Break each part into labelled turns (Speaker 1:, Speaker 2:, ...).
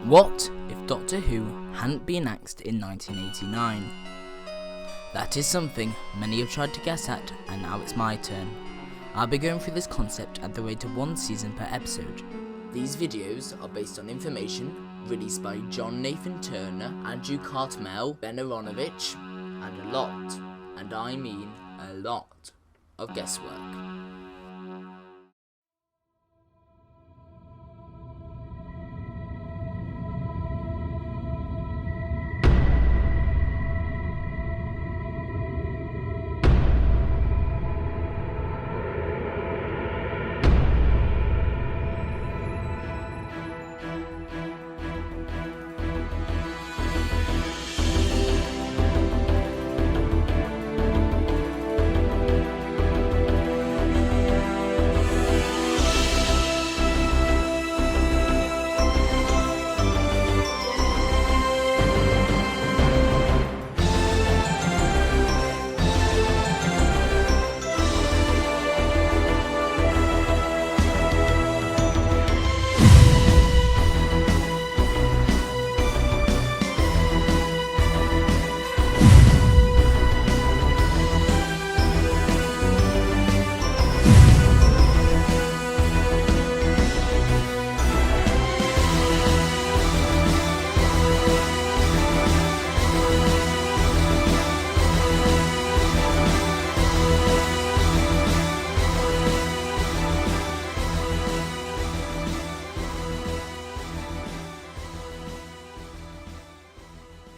Speaker 1: What if Doctor Who hadn't been axed in 1989? That is something many have tried to guess at, and now it's my turn. I'll be going through this concept at the rate of one season per episode. These videos are based on information released by John Nathan Turner, Andrew Cartmel, Ben Aaronovitch, and a lot, and I mean a lot, of guesswork.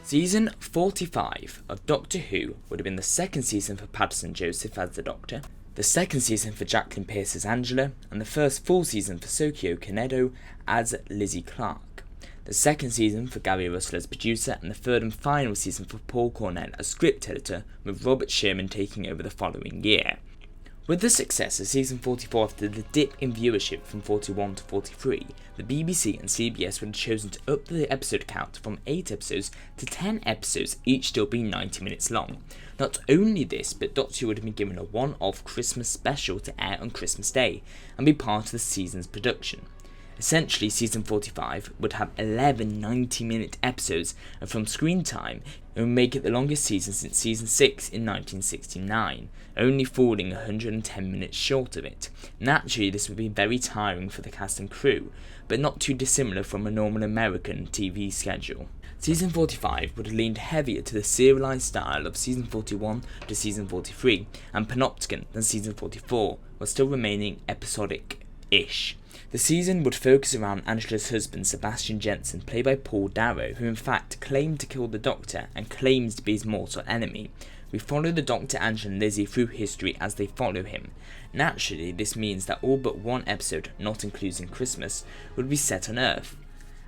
Speaker 2: Season 45 of Doctor Who would have been the second season for Paterson Joseph as the Doctor, the second season for Jacqueline Pearce as Angela, and the first full season for Sokio Kanedo as Lizzie Clark. The second season for Gary Russell as producer, and the third and final season for Paul Cornell as script editor, with Robert Sherman taking over the following year. With the success of season 44 after the dip in viewership from 41 to 43, the BBC and CBS would have chosen to up the episode count from 8 episodes to 10 episodes, each still being 90 minutes long. Not only this, but Doctor Who would have been given a one-off Christmas special to air on Christmas Day and be part of the season's production. Essentially, season 45 would have 11 90-minute episodes, and from screen time, it would make it the longest season since season 6 in 1969, only falling 110 minutes short of it. Naturally, this would be very tiring for the cast and crew, but not too dissimilar from a normal American TV schedule. Season 45 would have leaned heavier to the serialised style of season 41 to season 43, and panopticon than season 44, while still remaining episodic-ish. The season would focus around Angela's husband Sebastian Jensen, played by Paul Darrow, who in fact claimed to kill the Doctor and claims to be his mortal enemy. We follow the Doctor, Angela and Lizzie through history as they follow him. Naturally, this means that all but one episode, not including Christmas, would be set on Earth,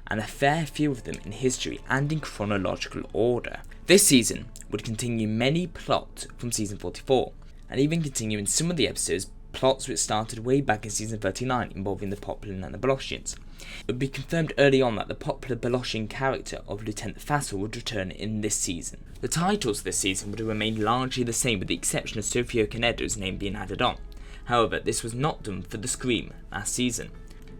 Speaker 2: and a fair few of them in history and in chronological order. This season would continue many plots from season 44, and even continue in some of the episodes plots which started way back in season 39 involving the Poplin and the Beloshians. It would be confirmed early on that the popular Beloshian character of Lieutenant Fassel would return in this season. The titles of this season would have remained largely the same, with the exception of Sokio Kanedo's name being added on. However, this was not done for the Scream last season.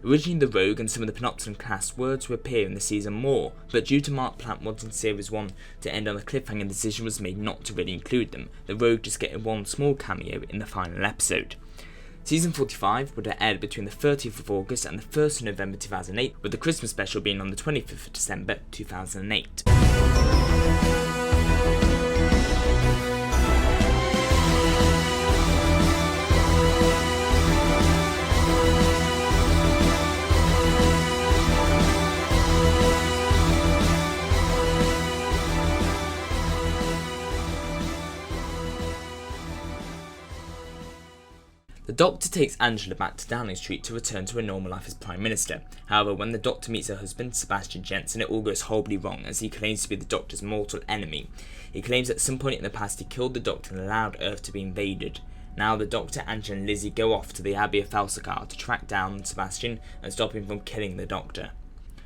Speaker 2: Originally, the Rogue and some of the Panopticon cast were to appear in the season more, but due to Mark Plant wanting Series 1 to end on a cliffhanger, the decision was made not to really include them, the Rogue just getting one small cameo in the final episode. Season 45 would have aired between the 30th of August and the 1st of November 2008, with the Christmas special being on the 25th of December 2008. The Doctor takes Angela back to Downing Street to return to a normal life as Prime Minister. However, when the Doctor meets her husband, Sebastian Jensen, it all goes horribly wrong, as he claims to be the Doctor's mortal enemy. He claims at some point in the past he killed the Doctor and allowed Earth to be invaded. Now the Doctor, Angela and Lizzie go off to the Abbey of Falsacar to track down Sebastian and stop him from killing the Doctor.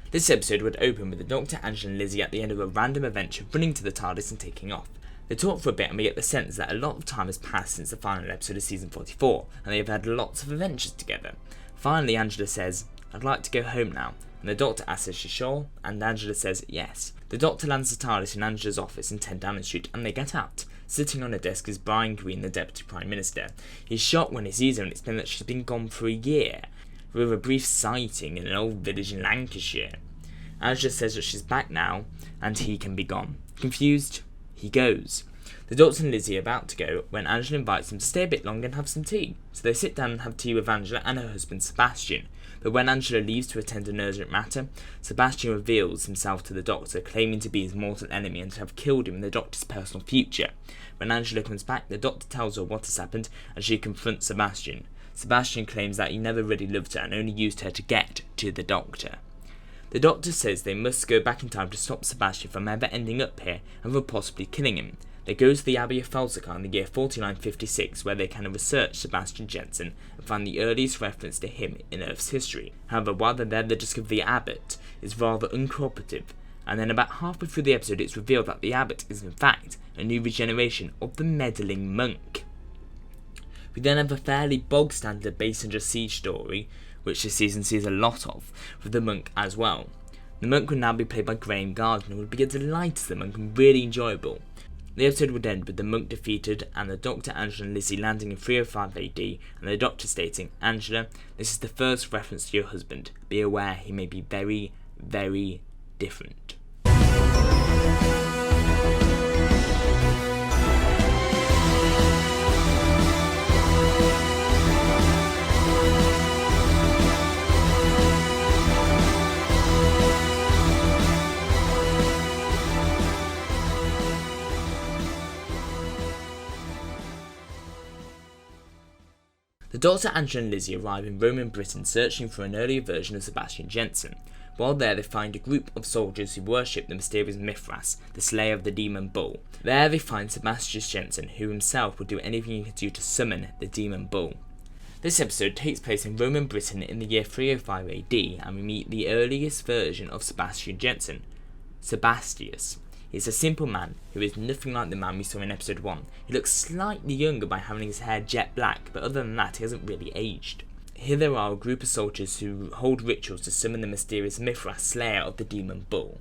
Speaker 2: This episode would open with the Doctor, Angela and Lizzie at the end of a random adventure running to the TARDIS and taking off. They talk for a bit and we get the sense that a lot of time has passed since the final episode of season 44 and they have had lots of adventures together. Finally, Angela says, "I'd like to go home now," and the doctor asks if she's sure, and Angela says yes. The doctor lands the TARDIS in Angela's office in 10 Downing Street, and they get out. Sitting on her desk is Brian Greene, the Deputy Prime Minister. He's shocked when he sees her and explains that she's been gone for a year, with a brief sighting in an old village in Lancashire. Angela says that she's back now, and he can be gone. Confused, he goes. The doctor and Lizzie are about to go when Angela invites them to stay a bit longer and have some tea. So they sit down and have tea with Angela and her husband Sebastian. But when Angela leaves to attend an urgent matter, Sebastian reveals himself to the doctor, claiming to be his mortal enemy and to have killed him in the doctor's personal future. When Angela comes back, the doctor tells her what has happened and she confronts Sebastian. Sebastian claims that he never really loved her and only used her to get to the doctor. The doctor says they must go back in time to stop Sebastian from ever ending up here and from possibly killing him. They go to the Abbey of Falsica in the year 4956, where they can research Sebastian Jensen and find the earliest reference to him in Earth's history. However, while they're there, they discover the abbot is rather uncooperative, and then about halfway through the episode it's revealed that the abbot is in fact a new regeneration of the meddling monk. We then have a fairly bog-standard base under siege story, which this season sees a lot of, with the monk as well. The monk would now be played by Graham Gardner, and would be a delight as the monk and really enjoyable. The episode would end with the monk defeated and the Doctor, Angela and Lizzie landing in 305 AD and the Doctor stating, "Angela, this is the first reference to your husband. Be aware he may be very, very different." The Doctor, Angela and Lizzie arrive in Roman Britain searching for an earlier version of Sebastian Jensen. While there, they find a group of soldiers who worship the mysterious Mithras, the slayer of the demon bull. There they find Sebastian Jensen, who himself would do anything he could do to summon the demon bull. This episode takes place in Roman Britain in the year 305 AD, and we meet the earliest version of Sebastian Jensen, Sebastius. He is a simple man who is nothing like the man we saw in episode 1. He looks slightly younger by having his hair jet black, but other than that he hasn't really aged. Here there are a group of soldiers who hold rituals to summon the mysterious Mithras, slayer of the demon bull.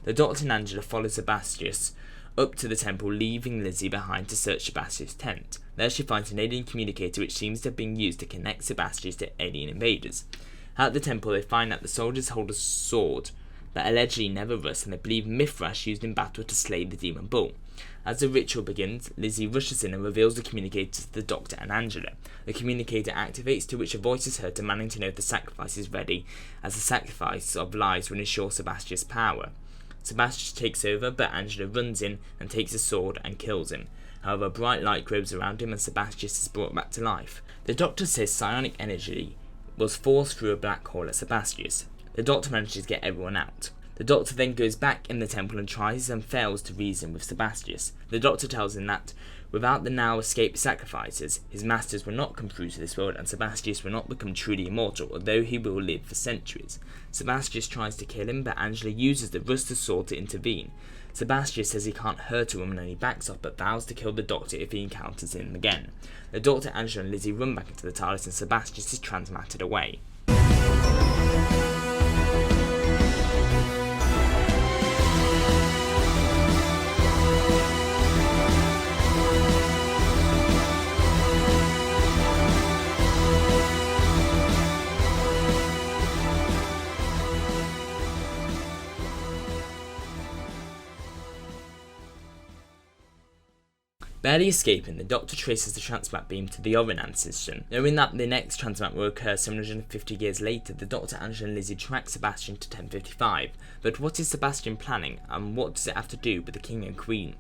Speaker 2: The Doctor and Angela follow Sebastius up to the temple, leaving Lizzie behind to search Sebastius' tent. There she finds an alien communicator which seems to have been used to connect Sebastius to alien invaders. At the temple they find that the soldiers hold a sword that allegedly never rusts, and they believe Mithras used in battle to slay the demon bull. As the ritual begins, Lizzie rushes in and reveals the communicator to the Doctor and Angela. The communicator activates, to which a voice is heard demanding to know if the sacrifice is ready, as the sacrifice of lives will ensure Sebastian's power. Sebastian takes over, but Angela runs in and takes a sword and kills him. However, a bright light grows around him and Sebastian is brought back to life. The Doctor says psionic energy was forced through a black hole at Sebastius. The Doctor manages to get everyone out. The Doctor then goes back in the temple and tries and fails to reason with Sebastius. The Doctor tells him that, without the now escaped sacrifices, his masters will not come through to this world and Sebastius will not become truly immortal, although he will live for centuries. Sebastius tries to kill him, but Angela uses the rusted sword to intervene. Sebastius says he can't hurt a woman and he backs off, but vows to kill the Doctor if he encounters him again. The Doctor, Angela and Lizzie run back into the TARDIS and Sebastius is transmatted away. Barely escaping, the Doctor traces the transmat beam to the Aaronovitch system. Knowing that the next transmat will occur 750 years later, the Doctor, Angela and Lizzie track Sebastian to 1055. But what is Sebastian planning, and what does it have to do with the King and Queen?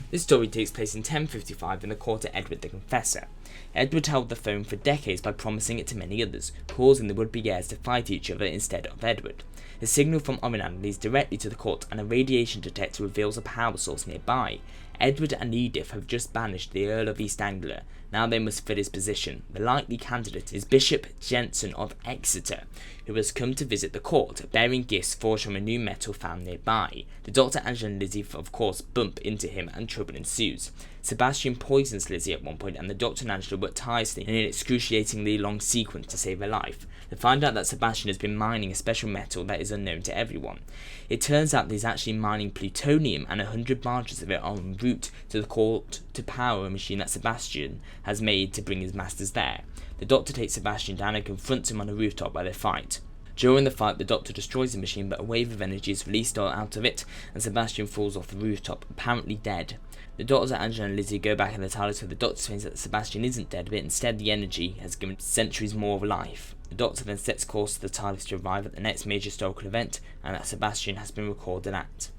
Speaker 2: This story takes place in 1055 in the court of Edward the Confessor. Edward held the throne for decades by promising it to many others, causing the would-be heirs to fight each other instead of Edward. A signal from Aaronovitch leads directly to the court, and a radiation detector reveals a power source nearby. Edward and Edith have just banished the Earl of East Anglia. Now they must fill his position. The likely candidate is Bishop Jensen of Exeter, who has come to visit the court, bearing gifts forged from a new metal found nearby. The Doctor, Angela and Lizzie of course bump into him and trouble ensues. Sebastian poisons Lizzie at one point, and the Doctor and Angela work tirelessly in an excruciatingly long sequence to save her life. They find out that Sebastian has been mining a special metal that is unknown to everyone. It turns out that he's actually mining plutonium, and 100 barges of it are en route to the court to power a machine that Sebastian has made to bring his masters there. The Doctor takes Sebastian down and confronts him on a rooftop where they fight. During the fight, the Doctor destroys the machine, but a wave of energy is released out of it, and Sebastian falls off the rooftop, apparently dead. The Doctor, Angela and Lizzie go back in the TARDIS, where the Doctor explains that Sebastian isn't dead, but instead the energy has given centuries more of life. The Doctor then sets course to the TARDIS to arrive at the next major historical event, and that Sebastian has been recorded at.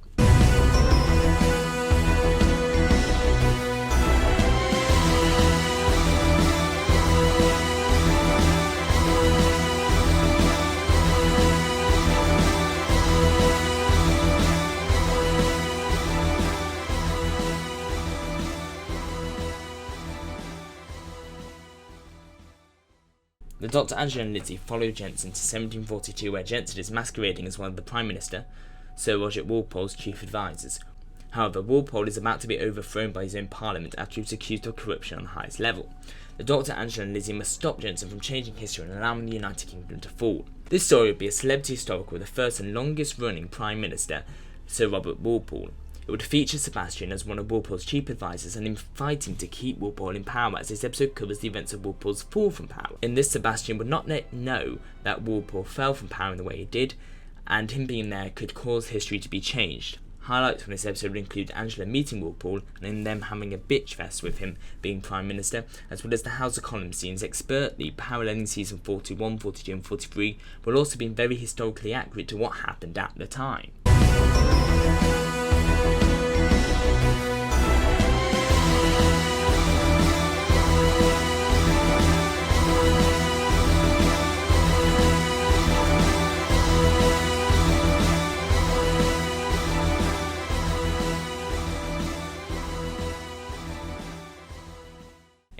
Speaker 2: The Doctor, Angela and Lizzie follow Jensen to 1742, where Jensen is masquerading as one of the Prime Minister, Sir Roger Walpole's chief advisors. However, Walpole is about to be overthrown by his own Parliament after he was accused of corruption on the highest level. The Doctor, Angela and Lizzie must stop Jensen from changing history and allowing the United Kingdom to fall. This story would be a celebrity historical with the first and longest running Prime Minister, Sir Robert Walpole. It would feature Sebastian as one of Walpole's chief advisors and him fighting to keep Walpole in power, as this episode covers the events of Walpole's fall from power. In this, Sebastian would not know that Walpole fell from power in the way he did, and him being there could cause history to be changed. Highlights from this episode would include Angela meeting Walpole and them having a bitch fest with him being Prime Minister, as well as the House of Commons scenes expertly paralleling season 41, 42 and 43, while also being very historically accurate to what happened at the time.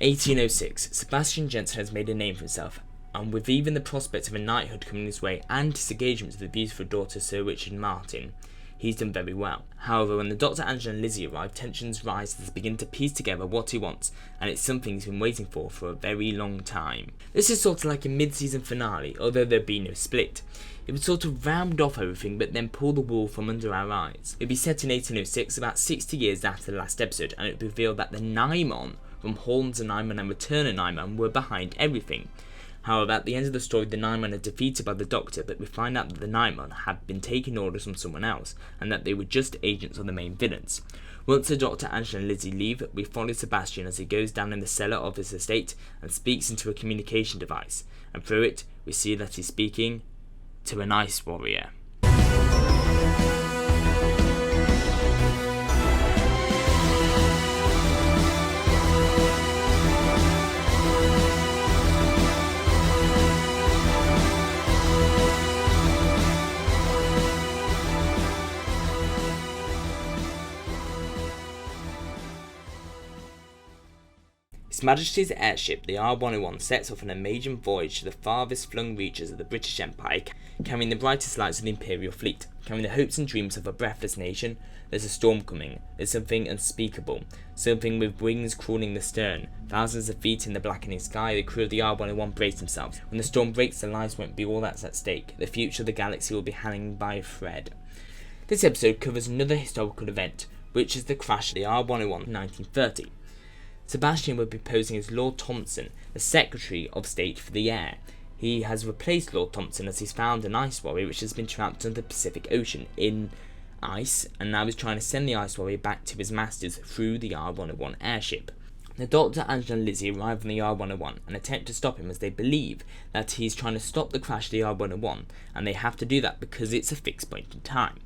Speaker 2: 1806, Sebastian Jensen has made a name for himself, and with even the prospect of a knighthood coming his way and his engagement to the beautiful daughter Sir Richard Martin, he's done very well. However, when the Doctor, Angela and Lizzie arrive, tensions rise as they begin to piece together what he wants, and it's something he's been waiting for a very long time. This is sort of like a mid-season finale, although there'd be no split. It would sort of round off everything but then pull the wool from under our eyes. It'd be set in 1806, about 60 years after the last episode, and it would reveal that the Nimon from Horns of Nimon and Return of Nimon were behind everything. However, at the end of the story, the Nimon are defeated by the Doctor, but we find out that the Nimon had been taking orders from someone else, and that they were just agents of the main villains. Once the Doctor, Angela and Lizzie leave, we follow Sebastian as he goes down in the cellar of his estate and speaks into a communication device, and through it, we see that he's speaking to an ice warrior. His Majesty's airship, the R101, sets off on a maiden voyage to the farthest flung reaches of the British Empire, carrying the brightest lights of the Imperial fleet, carrying the hopes and dreams of a breathless nation. There's a storm coming. There's something unspeakable, something with wings crawling the stern. Thousands of feet in the blackening sky, the crew of the R101 brace themselves. When the storm breaks, their lives won't be all that's at stake. The future of the galaxy will be hanging by a thread. This episode covers another historical event, which is the crash of the R101 in 1930. Sebastian will be posing as Lord Thompson, the Secretary of State for the Air. He has replaced Lord Thompson as he's found an ice warrior which has been trapped under the Pacific Ocean in ice, and now he's trying to send the ice warrior back to his masters through the R101 airship. The Doctor, Angela and Lizzie arrive on the R101 and attempt to stop him, as they believe that he's trying to stop the crash of the R101, and they have to do that because it's a fixed point in time.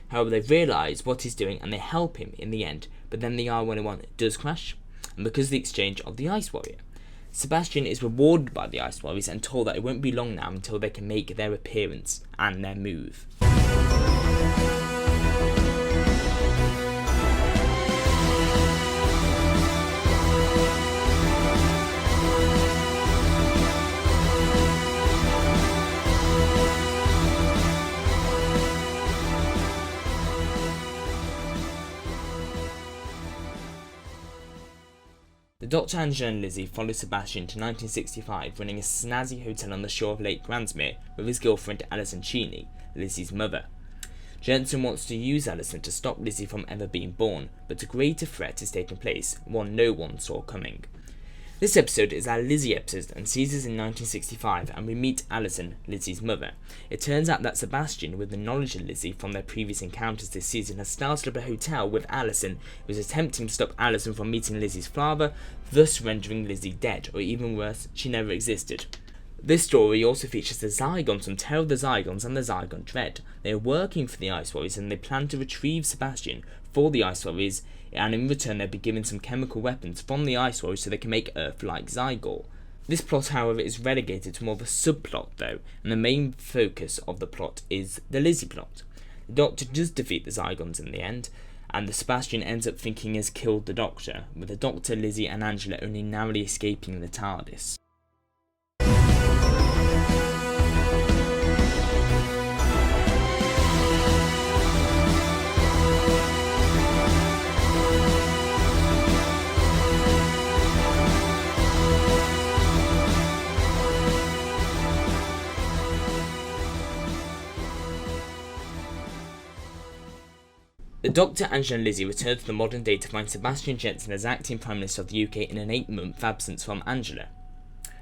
Speaker 2: However, they realise what he's doing and they help him in the end, but then the R101 does crash, and because of the exchange of the Ice Warrior. Sebastian is rewarded by the Ice Warriors and told that it won't be long now until they can make their appearance and their move. The Dr. Angela and Lizzie follow Sebastian to 1965, running a snazzy hotel on the shore of Lake Gransmere with his girlfriend Alison Cheney, Lizzie's mother. Jensen wants to use Alison to stop Lizzie from ever being born, but a greater threat is taking place, one no one saw coming. This episode is our Lizzie episode and sees us in 1965, and we meet Alison, Lizzie's mother. It turns out that Sebastian, with the knowledge of Lizzie from their previous encounters this season, has started up a hotel with Alison, who is attempting to stop Alison from meeting Lizzie's father, thus rendering Lizzie dead, or even worse, she never existed. This story also features the Zygons from Terror of the Zygons and the Zygon Dread. They are working for the Ice Warriors and they plan to retrieve Sebastian for the Ice Warriors, and in return they'll be given some chemical weapons from the Ice Warriors so they can make Earth like Zygor. This plot, however, is relegated to more of a subplot though, and the main focus of the plot is the Lizzie plot. The Doctor does defeat the Zygons in the end, and the Sebastian ends up thinking he has killed the Doctor, with the Doctor, Lizzie and Angela only narrowly escaping the TARDIS. The Doctor, Angela and Lizzie return to the modern day to find Sebastian Jensen as acting Prime Minister of the UK in an 8-month absence from Angela.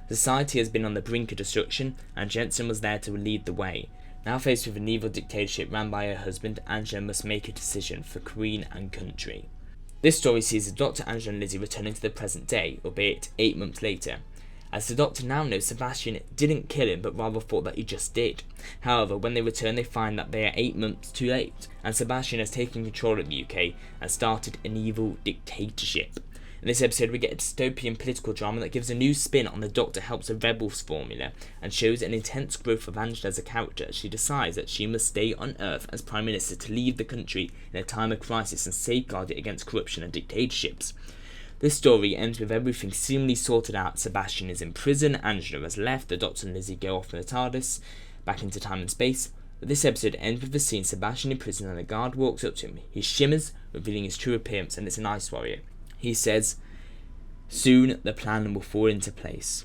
Speaker 2: Society has been on the brink of destruction, and Jensen was there to lead the way. Now faced with an evil dictatorship run by her husband, Angela must make a decision for Queen and country. This story sees the Doctor, Angela and Lizzie returning to the present day, albeit 8 months later. As the Doctor now knows, Sebastian didn't kill him, but rather thought that he just did. However, when they return, they find that they are 8 months too late, and Sebastian has taken control of the UK and started an evil dictatorship. In this episode, we get a dystopian political drama that gives a new spin on the Doctor helps the Rebels formula, and shows an intense growth of Angela as a character as she decides that she must stay on Earth as Prime Minister to lead the country in a time of crisis and safeguard it against corruption and dictatorships. This story ends with everything seemingly sorted out. Sebastian is in prison, Angela has left, the Doctor and Lizzie go off in the TARDIS, back into time and space. But this episode ends with the scene Sebastian in prison and a guard walks up to him. He shimmers, revealing his true appearance, and it's an Ice Warrior. He says, "Soon the plan will fall into place."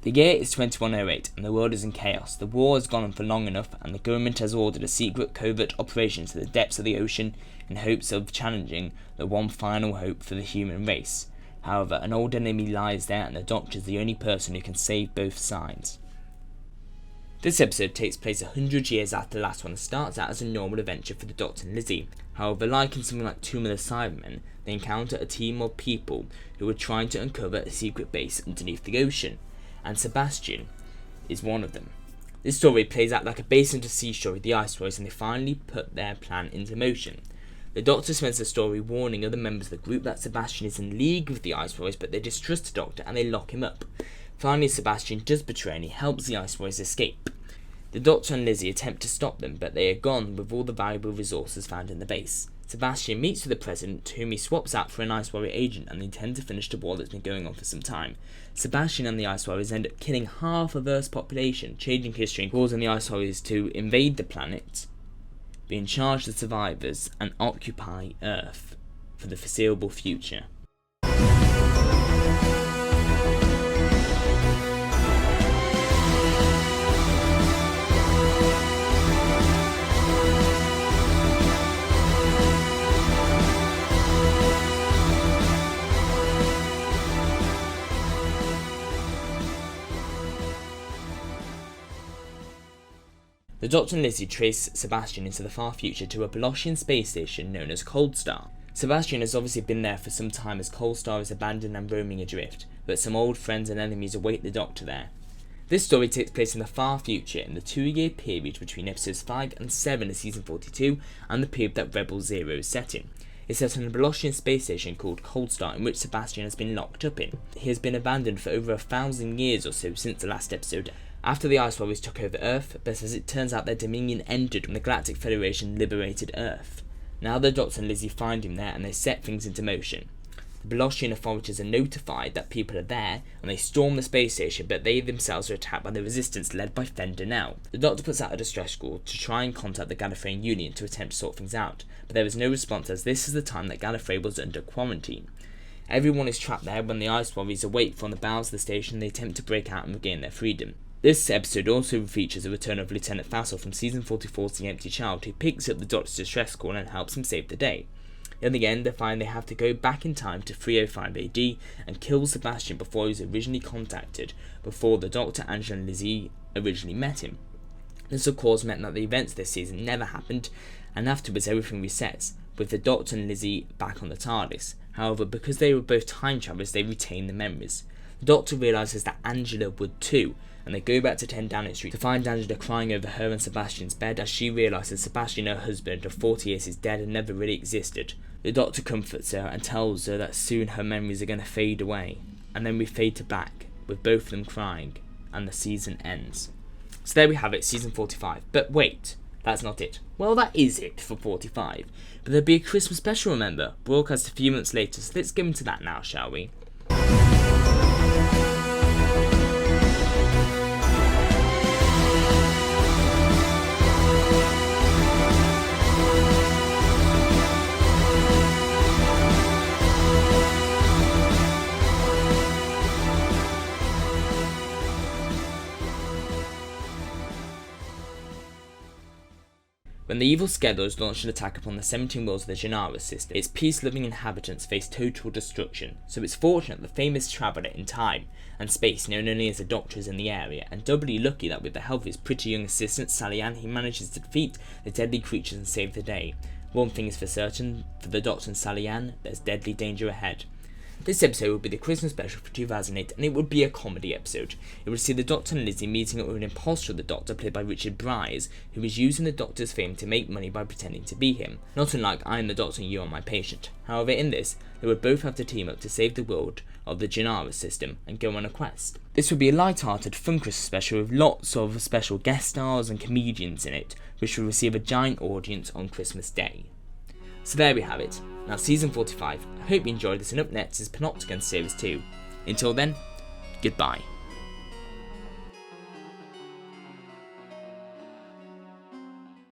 Speaker 2: The year is 2108 and the world is in chaos. The war has gone on for long enough and the government has ordered a secret covert operation to the depths of the ocean in hopes of challenging the one final hope for the human race. However, an old enemy lies there and the Doctor is the only person who can save both sides. This episode takes place 100 years after the last one and starts out as a normal adventure for the Doctor and Lizzie. However, like in something like Tomb of the Cybermen, they encounter a team of people who are trying to uncover a secret base underneath the ocean, and Sebastian is one of them. This story plays out like a base under sea story, the Ice Warriors, and they finally put their plan into motion. The Doctor spends the story warning other members of the group that Sebastian is in league with the Ice Warriors, but they distrust the Doctor and they lock him up. Finally, Sebastian does betray and he helps the Ice Warriors escape. The Doctor and Lizzie attempt to stop them, but they are gone with all the valuable resources found in the base. Sebastian meets with the President, whom he swaps out for an Ice Warrior agent, and they intend to finish the war that's been going on for some time. Sebastian and the Ice Warriors end up killing half of Earth's population, changing history and causing the Ice Warriors to invade the planet, be in charge of the survivors, and occupy Earth for the foreseeable future. The Doctor and Lizzie trace Sebastian into the far future to a Belosian space station known as Cold Star. Sebastian has obviously been there for some time as Cold Star is abandoned and roaming adrift, but some old friends and enemies await the Doctor there. This story takes place in the far future in the 2-year period between episodes 5 and 7 of season 42 and the period that Rebel Zero is set in. It's set on a Belosian space station called Cold Star in which Sebastian has been locked up in. He has been abandoned for over 1,000 years or so since the last episode, After the Ice Warriors took over Earth, but as it turns out their dominion ended when the Galactic Federation liberated Earth. Now the Doctor and Lizzie find him there and they set things into motion. The Beloshian authorities are notified that people are there and they storm the space station, but they themselves are attacked by the Resistance led by Fender now. The Doctor puts out a distress call to try and contact the Gallifreyan Union to attempt to sort things out, but there is no response as this is the time that Gallifrey was under quarantine. Everyone is trapped there when the Ice Warriors await from the bowels of the station. They attempt to break out and regain their freedom. This episode also features a return of Lieutenant Fassel from season 44's The Empty Child, who picks up the Doctor's distress call and helps him save the day. In the end, they find they have to go back in time to 305 AD and kill Sebastian before he was originally contacted, before the Doctor, Angela and Lizzie originally met him. This of course meant that the events this season never happened, and afterwards everything resets, with the Doctor and Lizzie back on the TARDIS. However, because they were both time travelers, they retain the memories. The Doctor realises that Angela would too, and they go back to 10 Downing Street to find Angela crying over her and Sebastian's bed as she realises Sebastian, her husband of 40 years, is dead and never really existed. The Doctor comforts her and tells her that soon her memories are going to fade away, and then we fade to black, with both of them crying, and the season ends. So there we have it, season 45. But wait, that's not it. Well, that is it for 45. But there'll be a Christmas special, remember, broadcast a few months later, so let's get into that now, shall we? When the evil Skelos launched an attack upon the 17 worlds of the Janara system, its peace-loving inhabitants faced total destruction, so it's fortunate the famous traveller in time and space known only as the Doctor is in the area, and doubly lucky that with the help of his pretty young assistant Sally Ann, he manages to defeat the deadly creatures and save the day. One thing is for certain, for the Doctor and Sally Ann, there's deadly danger ahead. This episode would be the Christmas special for 2008, and it would be a comedy episode. It would see the Doctor and Lizzie meeting up with an imposter of the Doctor played by Richard Bryce, who is using the Doctor's fame to make money by pretending to be him. Not unlike I am the Doctor and you are my patient. However, in this, they would both have to team up to save the world of the Janara system and go on a quest. This would be a light-hearted, fun Christmas special with lots of special guest stars and comedians in it, which will receive a giant audience on Christmas Day. So there we have it. Now season 45. I hope you enjoyed this, and up next is Panopticon Series 2. Until then, goodbye.